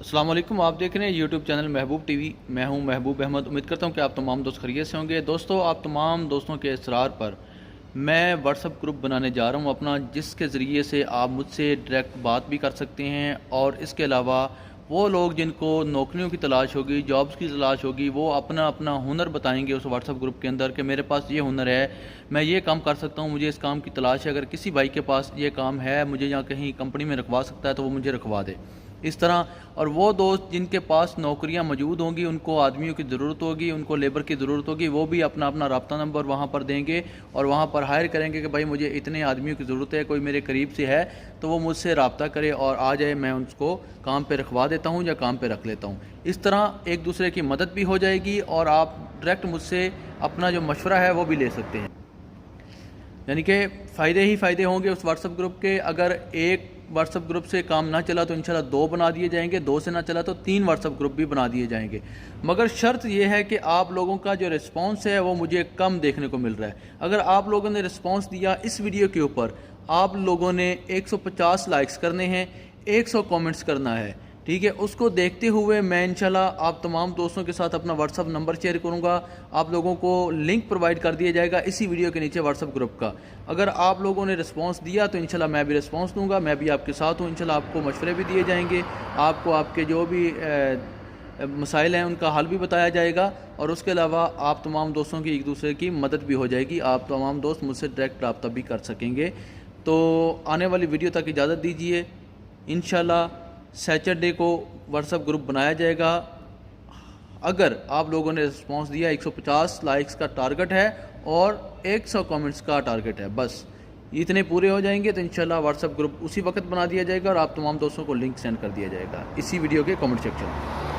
अस्सलाम वालेकुम। आप देख रहे हैं यूट्यूब चैनल महबूब टीवी। मैं हूं महबूब अहमद। उम्मीद करता हूं कि आप तमाम दोस्त खैरियत से होंगे। दोस्तों, आप तमाम दोस्तों के इसरार पर मैं व्हाट्सअप ग्रुप बनाने जा रहा हूं अपना, जिसके ज़रिए से आप मुझसे डायरेक्ट बात भी कर सकते हैं। और इसके अलावा वो लोग जिनको नौकरियों की तलाश होगी, जॉब्स की तलाश होगी, वो अपना अपना हुनर बताएंगे उस व्हाट्सअप ग्रुप के अंदर कि मेरे पास ये हुनर है, मैं ये काम कर सकता हूँ, मुझे इस काम की तलाश है। अगर किसी भाई के पास ये काम है, मुझे यहाँ कहीं कंपनी में रखवा सकता है तो वो मुझे रखवा दे। इस तरह और वो दोस्त जिनके पास नौकरियां मौजूद होंगी, उनको आदमियों की ज़रूरत होगी, उनको लेबर की ज़रूरत होगी, वो भी अपना अपना रब्ता नंबर वहाँ पर देंगे और वहाँ पर हायर करेंगे कि भाई मुझे इतने आदमियों की ज़रूरत है, कोई मेरे करीब से है तो वो मुझसे रब्ता करे और आ जाए, मैं उसको काम पे रखवा देता हूँ या काम पे रख लेता हूँ। इस तरह एक दूसरे की मदद भी हो जाएगी और आप डायरेक्ट मुझसे अपना जो मशवरा है वो भी ले सकते हैं। यानी कि फ़ायदे ही फ़ायदे होंगे उस व्हाट्सएप ग्रुप के। अगर एक व्हाट्सएप ग्रुप से काम ना चला तो इंशाल्लाह दो बना दिए जाएंगे, दो से ना चला तो तीन व्हाट्सएप ग्रुप भी बना दिए जाएंगे। मगर शर्त यह है कि आप लोगों का जो रिस्पांस है वो मुझे कम देखने को मिल रहा है। अगर आप लोगों ने रिस्पांस दिया इस वीडियो के ऊपर, आप लोगों ने 150 लाइक्स करने हैं, 100 कमेंट्स करना है, ठीक है। उसको देखते हुए मैं इंशाल्लाह आप तमाम दोस्तों के साथ अपना व्हाट्सअप नंबर शेयर करूंगा। आप लोगों को लिंक प्रोवाइड कर दिया जाएगा इसी वीडियो के नीचे व्हाट्सअप ग्रुप का। अगर आप लोगों ने रिस्पांस दिया तो इंशाल्लाह मैं भी रिस्पांस दूंगा, मैं भी आपके साथ हूँ। इंशाल्लाह आपको मशवरे भी दिए जाएंगे, आपको आपके जो भी मसाइल हैं उनका हल भी बताया जाएगा और उसके अलावा आप तमाम दोस्तों की एक दूसरे की मदद भी हो जाएगी। आप तमाम दोस्त मुझसे डायरेक्ट रब्ता भी कर सकेंगे। तो आने वाली वीडियो तक इजाज़त दीजिए। इंशाल्लाह सैटरडे को व्हाट्सएप ग्रुप बनाया जाएगा। अगर आप लोगों ने रिस्पांस दिया, 150 लाइक्स का टारगेट है और 100 कमेंट्स का टारगेट है, बस इतने पूरे हो जाएंगे तो इंशाल्लाह व्हाट्सएप ग्रुप उसी वक्त बना दिया जाएगा और आप तमाम दोस्तों को लिंक सेंड कर दिया जाएगा इसी वीडियो के कमेंट सेक्शन में।